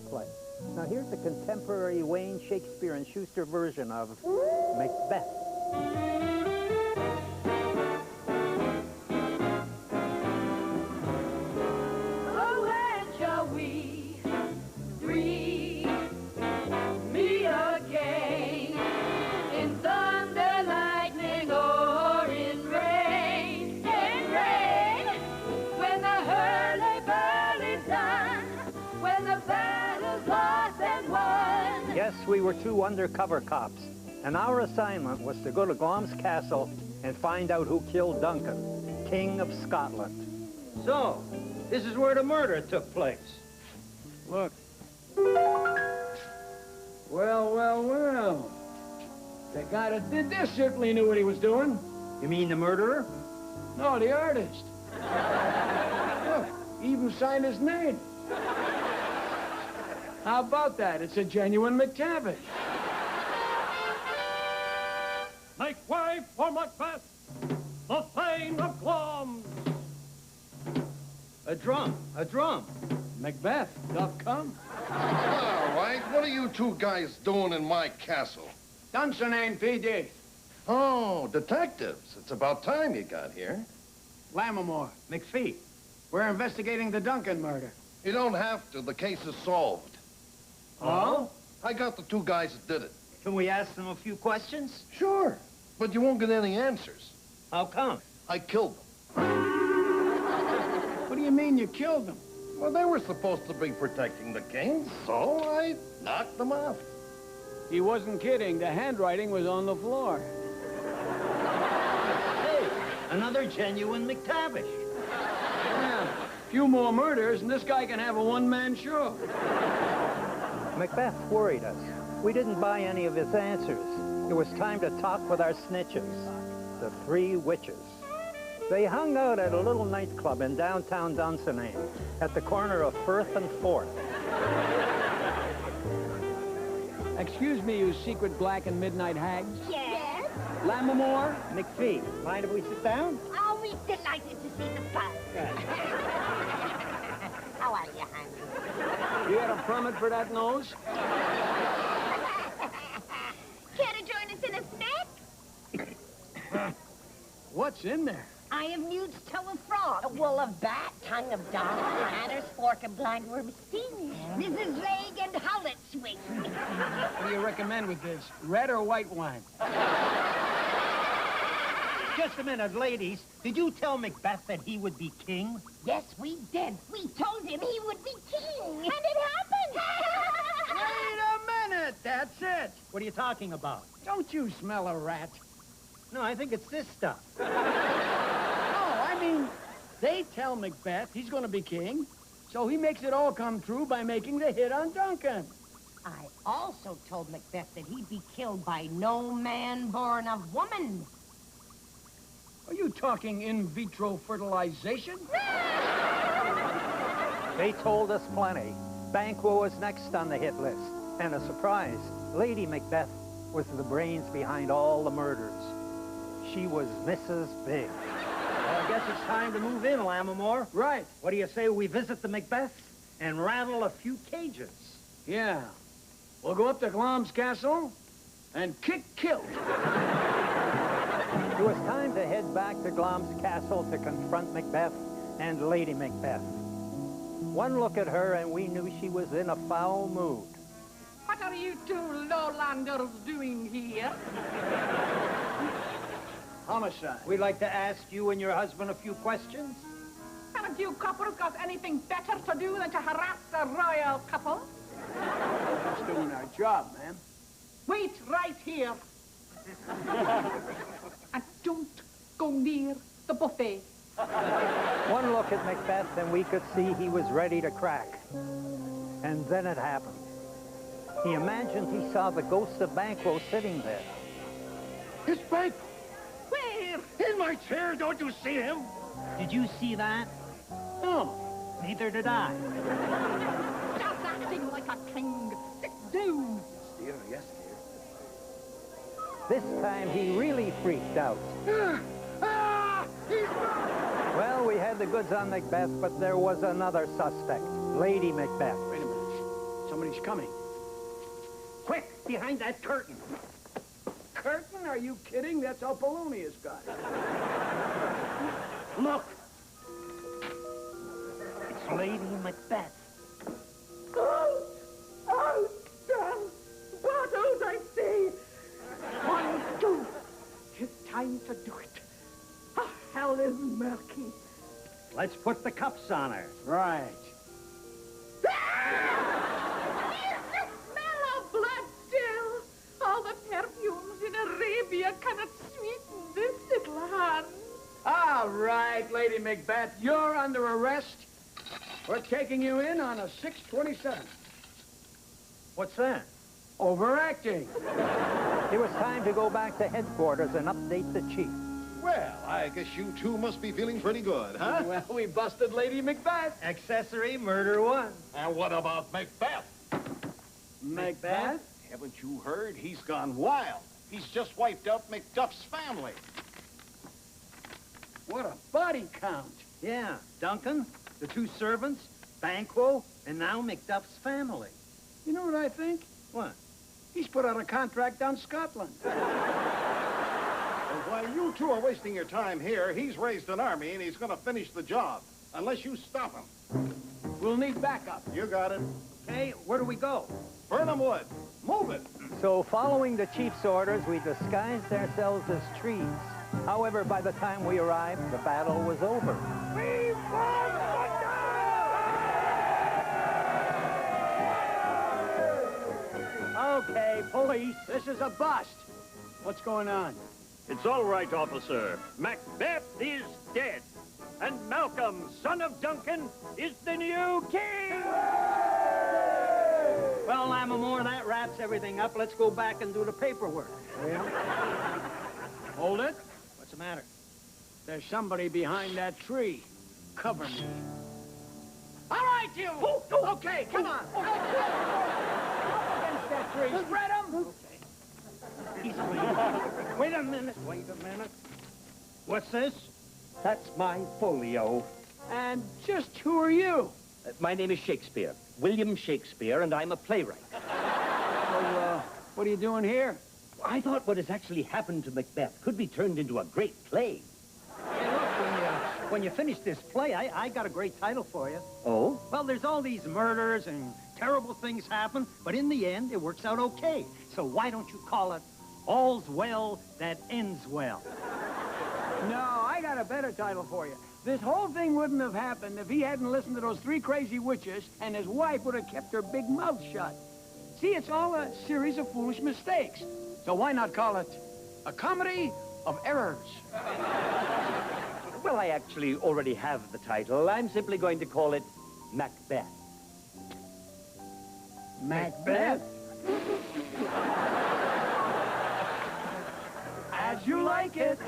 play. Now here's the contemporary Wayne, Shakespeare, and Shuster version of Macbeth. Oh, when shall we three meet again? In thunder, lightning, or in rain? In rain, when the hurly-burly's done, when the battle's lost and won. Yes, we were two undercover cops, and our assignment was to go to Glom's castle and find out who killed Duncan, King of Scotland. So, this is where the murder took place. Look. Well. The guy that did this certainly knew what he was doing. You mean the murderer? No, the artist. Look, he even signed his name. How about that? It's a genuine McTavish. Make way for Macbeth, the Thane of Glom. A drum. Macbeth, doth come. All right, what are you two guys doing in my castle? Dunsinane, PD. Oh, detectives. It's about time you got here. Lamimore. McPhee. We're investigating the Duncan murder. You don't have to. The case is solved. Oh? I got the two guys that did it. Can we ask them a few questions? Sure, but you won't get any answers. How come? I killed them. What do you mean you killed them? Well, they were supposed to be protecting the king, so I knocked them out. He wasn't kidding. The handwriting was on the floor. Hey, another genuine McTavish. Yeah, a few more murders, and this guy can have a one-man show. Macbeth worried us. We didn't buy any of his answers. It was time to talk with our snitches, the three witches. They hung out at a little nightclub in downtown Dunsinane, at the corner of Firth and Fourth. Excuse me, you secret black and midnight hags. Yes? Lamimore? McPhee, mind if we sit down? I'll be delighted to see the fun. How are you, honey? You had a permit for that nose? Care to join us in a snack? What's in there? Eye of newt's toe of frog, a wool of bat, tongue of dog, adder's fork of blindworm sting. This is leg and hullet swing. What do you recommend with this? Red or white wine? Just a minute, ladies. Did you tell Macbeth that he would be king? Yes, we did. We told him he would be king. And it happened. Wait a minute. That's it. What are you talking about? Don't you smell a rat? No, I think it's this stuff. No, I mean, they tell Macbeth he's going to be king, so he makes it all come true by making the hit on Duncan. I also told Macbeth that he'd be killed by no man born of woman. Are you talking in vitro fertilization? They told us plenty. Banquo was next on the hit list. And a surprise, Lady Macbeth was the brains behind all the murders. She was Mrs. Big. Well, I guess it's time to move in, Lamimore. Right. What do you say we visit the Macbeths and rattle a few cages? Yeah. We'll go up to Glom's castle and kick kilt. It was time to head back to Glom's castle to confront Macbeth and Lady Macbeth. One look at her and we knew she was in a foul mood. What are you two lowlanders doing here? Homicide. We'd like to ask you and your husband a few questions. Haven't you couples got anything better to do than to harass a royal couple? We're just doing our job, ma'am. Wait right here. And don't go near the buffet. One look at Macbeth and we could see he was ready to crack. And then it happened. He imagined he saw the ghost of Banquo sitting there. It's Banquo. Where? In my chair, don't you see him? Did you see that? No. Neither did I. Just acting like a king. Sit down. Dear, yes, This time he really freaked out. Well, we had the goods on Macbeth, but there was another suspect, Lady Macbeth. Wait a minute. Somebody's coming. Quick, behind that curtain. Curtain? Are you kidding? That's how Polonius got it. Look. It's Lady Macbeth. Oh, damn! Bottles, I say! 1, 2. It's time to do it. Oh, hell is murky. Let's put the cups on her. Right. Is the smell of blood still? All the perfumes in Arabia cannot sweeten this little hand. All right, Lady Macbeth, you're under arrest. We're taking you in on a 627. What's that? Overacting. It was time to go back to headquarters and update the chief. Well, I guess you two must be feeling pretty good, huh? Well, we busted Lady Macbeth. Accessory murder 1. And what about Macbeth? Macbeth? Haven't you heard? He's gone wild. He's just wiped out Macduff's family. What a body count. Yeah, Duncan, the 2 servants, Banquo, and now Macduff's family. You know what I think? What? He's put out a contract down Scotland. And while you two are wasting your time here, he's raised an army and he's going to finish the job. Unless you stop him. We'll need backup. You got it. Hey, where do we go? Burnham Wood. Move it. So, following the chief's orders, we disguised ourselves as trees. However, by the time we arrived, the battle was over. We won Okay, police, this is a bust. What's going on? It's all right, officer. Macbeth is dead. And Malcolm, son of Duncan, is the new king! Well, Lamimore, that wraps everything up. Let's go back and do the paperwork. Yeah. Hold it. What's the matter? There's somebody behind that tree. Cover me. All right, you! Okay, come on. Up against that tree. Spread 'em. Wait a minute. What's this? That's my folio. And just who are you? My name is Shakespeare, William Shakespeare, and I'm a playwright. So, what are you doing here? I thought what has actually happened to Macbeth could be turned into a great play. Hey, look, when you finish this play, I got a great title for you. Oh? Well, there's all these murders and terrible things happen, but in the end, it works out okay. So why don't you call it All's Well That Ends Well? No, I got a better title for you. This whole thing wouldn't have happened if he hadn't listened to those 3 crazy witches and his wife would have kept her big mouth shut. See, it's all a series of foolish mistakes. So why not call it a comedy of errors? Well, I actually already have the title. I'm simply going to call it Macbeth. Macbeth? As you like it.